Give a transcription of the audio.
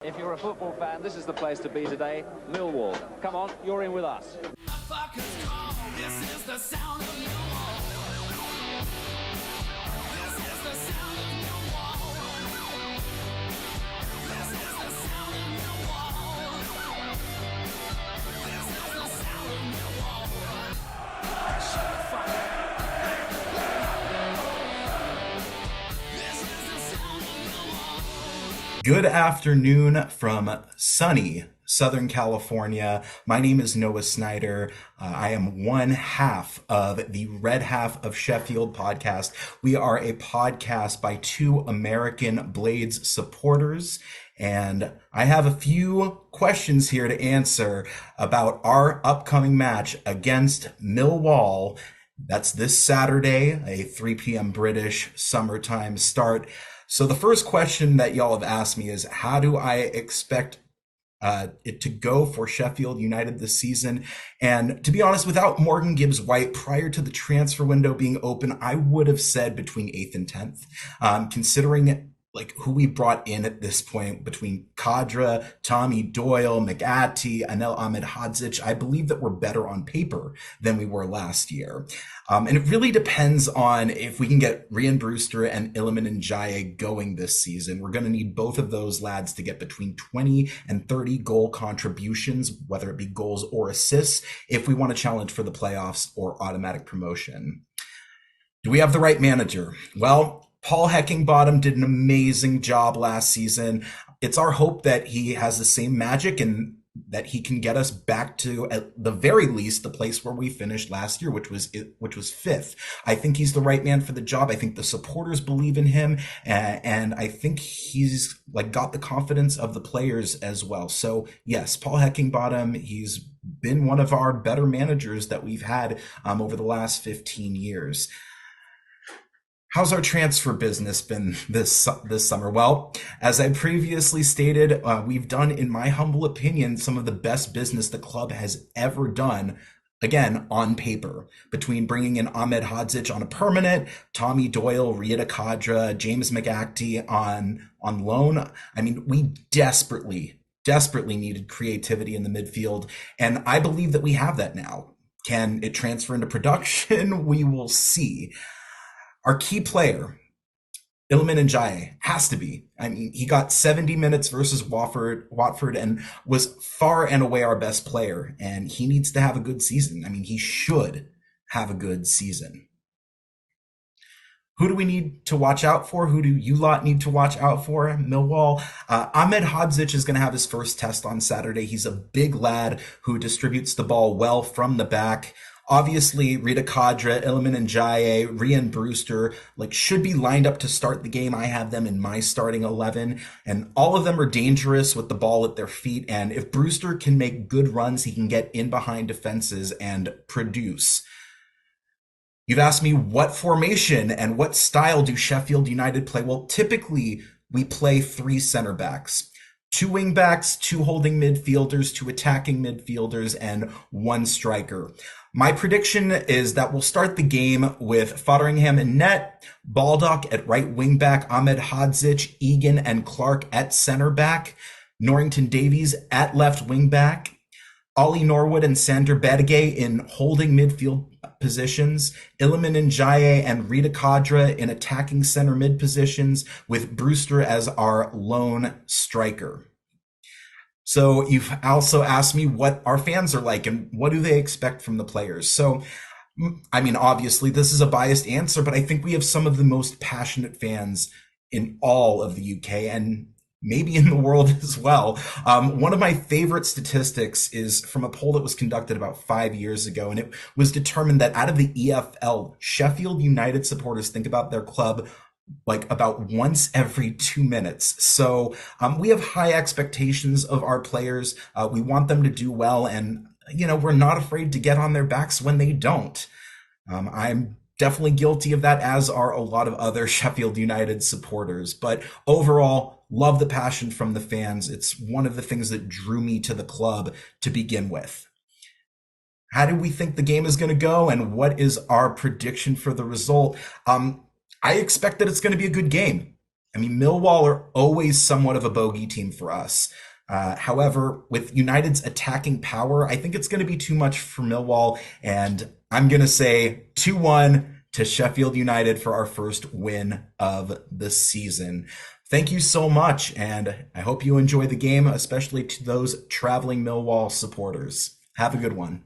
If you're a football fan, this is the place to be today. Millwall. Come on, you're in with us. This is the sound of Millwall. This is the sound of Millwall. This is the sound of Millwall. This is the sound of Millwall. Shut the fuck up. This is the sound of Millwall. Good afternoon from sunny Southern California. My name is Noah Snyder. I am one half of the Red Half of Sheffield podcast. We are a podcast by two American Blades supporters, and I have a few questions here to answer about our upcoming match against Millwall. That's this Saturday, a 3 p.m. British summertime start. So the first question that y'all have asked me is, how do I expect it to go for Sheffield United this season? And to be honest, without Morgan Gibbs-White, prior to the transfer window being open, I would have said between 8th and 10th. Considering who we brought in at this point between Kadra, Tommy Doyle, McAtee, Anel Ahmedhodzic, I believe that we're better on paper than we were last year. And it really depends on if we can get Rian Brewster and Iliman Ndiaye going this season. We're going to need both of those lads to get between 20 and 30 goal contributions, whether it be goals or assists, if we want to challenge for the playoffs or automatic promotion. Do we have the right manager? Well, Paul Heckingbottom did an amazing job last season. It's our hope that he has the same magic and that he can get us back to, at the very least, the place where we finished last year, which was 5th. I think he's the right man for the job. I think the supporters believe in him, and I think he's got the confidence of the players as well. So yes, Paul Heckingbottom, he's been one of our better managers that we've had over the last 15 years. How's our transfer business been this summer? Well, as I previously stated, we've done, in my humble opinion, some of the best business the club has ever done, again, on paper, between bringing in Ahmedhodzic on a permanent, Tommy Doyle, Rita Kadra, James McAtee on loan. I mean, we desperately needed creativity in the midfield, and I believe that we have that now. Can it transfer into production? We will see. Our key player, Iliman Ndiaye, has to be. I mean, he got 70 minutes versus Watford and was far and away our best player, and he needs to have a good season. I mean, he should have a good season. Who do we need to watch out for? Who do you lot need to watch out for? Millwall. Ahmedhodzic is going to have his first test on Saturday. He's a big lad who distributes the ball well from the back. Obviously, Rita Kadra, Iliman Ndiaye, Rian Brewster, should be lined up to start the game. I have them in my starting 11, and all of them are dangerous with the ball at their feet. And if Brewster can make good runs, he can get in behind defenses and produce. You've asked me what formation and what style do Sheffield United play? Well, typically we play 3 center backs. 2 wing backs, 2 holding midfielders, 2 attacking midfielders, and 1 striker. My prediction is that we'll start the game with Fotheringham in net, Baldock at right wing back, Ahmedhodzic, Egan, and Clark at center back, Norrington Davies at left wing back, Ollie Norwood and Sander Berge in holding midfield positions, Iliman Ndiaye and Rita Kadra in attacking center mid positions, with Brewster as our lone striker. So you've also asked me what our fans are like and what do they expect from the players. So, I mean, obviously this is a biased answer, but I think we have some of the most passionate fans in all of the UK and maybe in the world as well. One of my favorite statistics is from a poll that was conducted about 5 years ago, and it was determined that out of the EFL, Sheffield United supporters think about their club about once every 2 minutes. So we have high expectations of our players. We want them to do well, and we're not afraid to get on their backs when they don't. I'm definitely guilty of that, as are a lot of other Sheffield United supporters. But overall, love the passion from the fans. It's one of the things that drew me to the club to begin with. How do we think the game is going to go, and what is our prediction for the result? I expect that it's going to be a good game. I mean, Millwall are always somewhat of a bogey team for us. However, with United's attacking power, I think it's going to be too much for Millwall, and I'm going to say 2-1 to Sheffield United for our first win of the season. Thank you so much, and I hope you enjoy the game, especially to those traveling Millwall supporters. Have a good one.